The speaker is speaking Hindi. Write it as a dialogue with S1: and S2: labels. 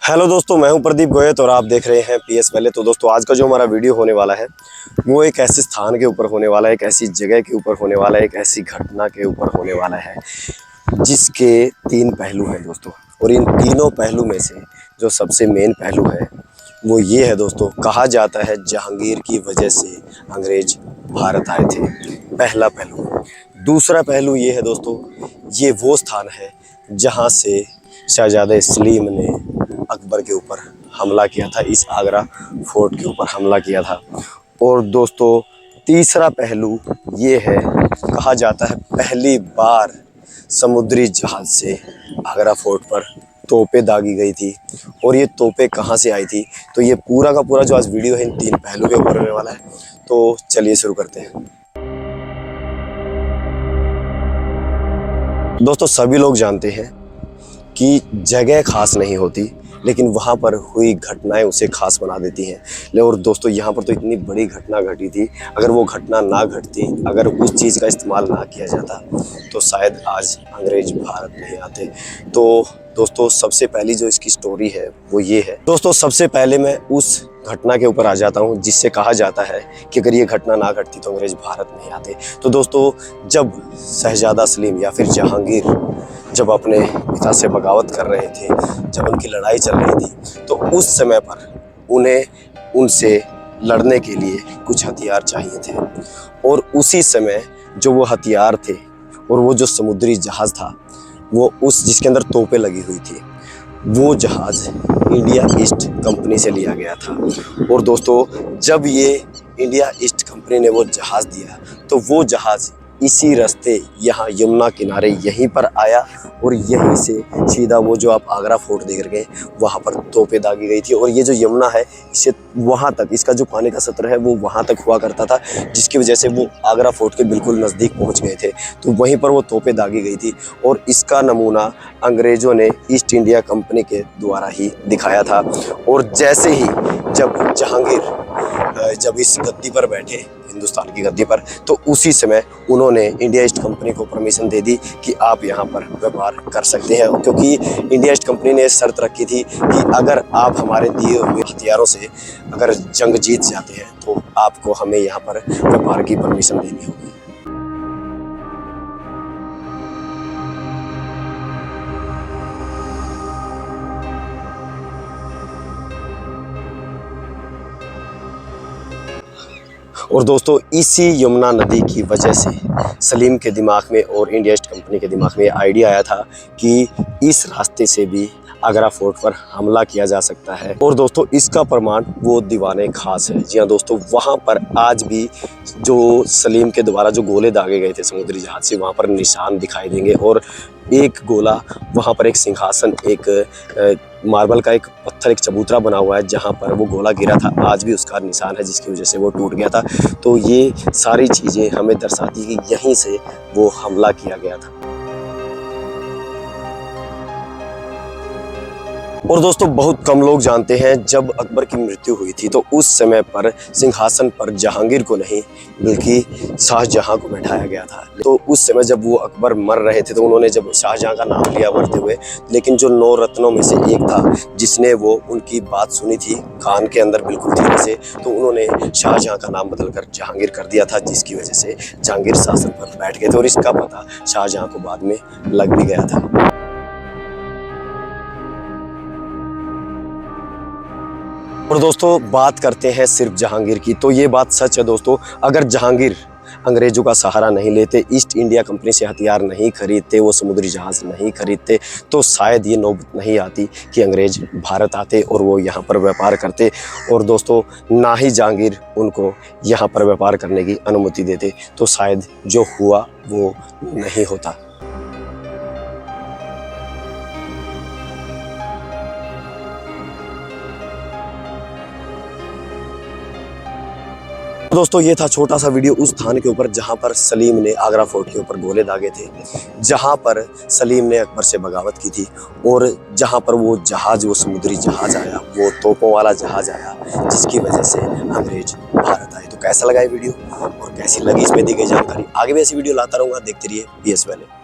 S1: हेलो दोस्तों, मैं हूं प्रदीप गोयत और आप देख रहे हैं पीएस पहले। तो दोस्तों, आज का जो हमारा वीडियो होने वाला है वो एक ऐसे स्थान के ऊपर होने वाला है, एक ऐसी जगह के ऊपर होने वाला है, एक ऐसी घटना के ऊपर होने वाला है जिसके तीन पहलू हैं दोस्तों। और इन तीनों पहलू में से जो सबसे मेन पहलू है वो ये है दोस्तों, कहा जाता है जहांगीर की वजह से अंग्रेज भारत आए थे। पहला पहलू। दूसरा पहलू ये है दोस्तों, ये वो स्थान है जहाँ से शहजादा सलीम ने अकबर के ऊपर हमला किया था, इस आगरा फोर्ट के ऊपर हमला किया था। और दोस्तों, तीसरा पहलू ये है, कहा जाता है पहली बार समुद्री जहाज से आगरा फोर्ट पर तोपें दागी गई थी। और ये तोपें कहाँ से आई थी, तो ये पूरा का पूरा जो आज वीडियो है इन तीन पहलू के ऊपर होने वाला है। तो चलिए शुरू करते हैं। दोस्तों, सभी लोग जानते हैं कि जगह खास नहीं होती, लेकिन वहाँ पर हुई घटनाएं उसे खास बना देती हैं। और दोस्तों, यहाँ पर तो इतनी बड़ी घटना घटी थी, अगर वो घटना ना घटती, अगर उस चीज़ का इस्तेमाल ना किया जाता तो शायद आज अंग्रेज भारत नहीं आते। तो दोस्तों, सबसे पहली जो इसकी स्टोरी है वो ये है। दोस्तों, सबसे पहले मैं उस घटना के ऊपर आ जाता हूँ जिससे कहा जाता है कि अगर ये घटना ना घटती तो अंग्रेज भारत नहीं आते। तो दोस्तों, जब शहजादा सलीम या फिर जहांगीर जब अपने पिता से बगावत कर रहे थे, जब उनकी लड़ाई चल रही थी, तो उस समय पर उन्हें उनसे लड़ने के लिए कुछ हथियार चाहिए थे। और उसी समय जो वो हथियार थे और वो जो समुद्री जहाज़ था, वो उस जिसके अंदर तोपें लगी हुई थी, वो जहाज़ इंडिया ईस्ट कंपनी से लिया गया था। और दोस्तों, जब ये इंडिया ईस्ट कंपनी ने वो जहाज़ दिया तो वो जहाज़ इसी रास्ते यहाँ यमुना किनारे यहीं पर आया और यहीं से सीधा वो जो आप आगरा फोर्ट देख रहे हैं वहाँ पर तोपें दागी गई थी। और ये जो यमुना है, इसे वहाँ तक, इसका जो पानी का सतर है वो वहाँ तक हुआ करता था, जिसकी वजह से वो आगरा फोर्ट के बिल्कुल नज़दीक पहुँच गए थे। तो वहीं पर वो तोपें दागी गई थी और इसका नमूना अंग्रेज़ों ने ईस्ट इंडिया कंपनी के द्वारा ही दिखाया था। और जैसे ही जब जहांगीर जब इस गद्दी पर बैठे, हिंदुस्तान की गद्दी पर, तो उसी समय उन्होंने इंडिया ईस्ट कंपनी को परमिशन दे दी कि आप यहाँ पर व्यापार कर सकते हैं। क्योंकि इंडिया ईस्ट कंपनी ने शर्त रखी थी कि अगर आप हमारे दिए हुए हथियारों से अगर जंग जीत जाते हैं तो आपको हमें यहाँ पर व्यापार की परमिशन देनी होगी। और दोस्तों, इसी यमुना नदी की वजह से सलीम के दिमाग में और इंडिया ईस्ट कंपनी के दिमाग में आइडिया आया था कि इस रास्ते से भी आगरा फोर्ट पर हमला किया जा सकता है। और दोस्तों, इसका प्रमाण वो दीवाने खास है। जी हाँ दोस्तों, वहाँ पर आज भी जो सलीम के द्वारा जो गोले दागे गए थे समुद्री जहाज से, वहाँ पर निशान दिखाई देंगे। और एक गोला वहाँ पर, एक सिंहासन, एक मार्बल का एक पत्थर, एक चबूतरा बना हुआ है जहाँ पर वो गोला गिरा था, आज भी उसका निशान है जिसकी वजह से वो टूट गया था। तो ये सारी चीज़ें हमें दर्शाती कि यहीं से वो हमला किया गया था। और दोस्तों, बहुत कम लोग जानते हैं, जब अकबर की मृत्यु हुई थी तो उस समय पर सिंहासन पर जहांगीर को नहीं बल्कि शाहजहां को बैठाया गया था। तो उस समय जब वो अकबर मर रहे थे तो उन्होंने जब शाहजहां का नाम लिया मरते हुए, लेकिन जो 9 रत्नों में से एक था जिसने वो उनकी बात सुनी थी कान के अंदर बिल्कुल धीरे से, तो उन्होंने शाहजहां का नाम बदलकर जहांगीर कर दिया था, जिसकी वजह से जहांगीर शासन पर बैठ गए थे। और इसका पता शाहजहां को बाद में लग भी गया था। और दोस्तों, बात करते हैं सिर्फ जहांगीर की, तो ये बात सच है दोस्तों। अगर जहांगीर अंग्रेजों का सहारा नहीं लेते, ईस्ट इंडिया कंपनी से हथियार नहीं खरीदते, वो समुद्री जहाज़ नहीं खरीदते, तो शायद ये नौबत नहीं आती कि अंग्रेज भारत आते और वो यहाँ पर व्यापार करते। और दोस्तों, ना ही जहांगीर उनको यहाँ पर व्यापार करने की अनुमति देते, तो शायद जो हुआ वो नहीं होता। दोस्तों, ये था छोटा सा वीडियो उस स्थान के ऊपर जहाँ पर सलीम ने आगरा फोर्ट के ऊपर गोले दागे थे, जहाँ पर सलीम ने अकबर से बगावत की थी और जहाँ पर वो जहाज़, वो समुद्री जहाज़ आया, वो तोपों वाला जहाज़ आया, जिसकी वजह से अंग्रेज भारत आए। तो कैसा लगा ये वीडियो और कैसी लगी इसमें दी गई जानकारी? आगे भी ऐसी वीडियो लाता रहूँगा, देखते रहिए पीएस पहले।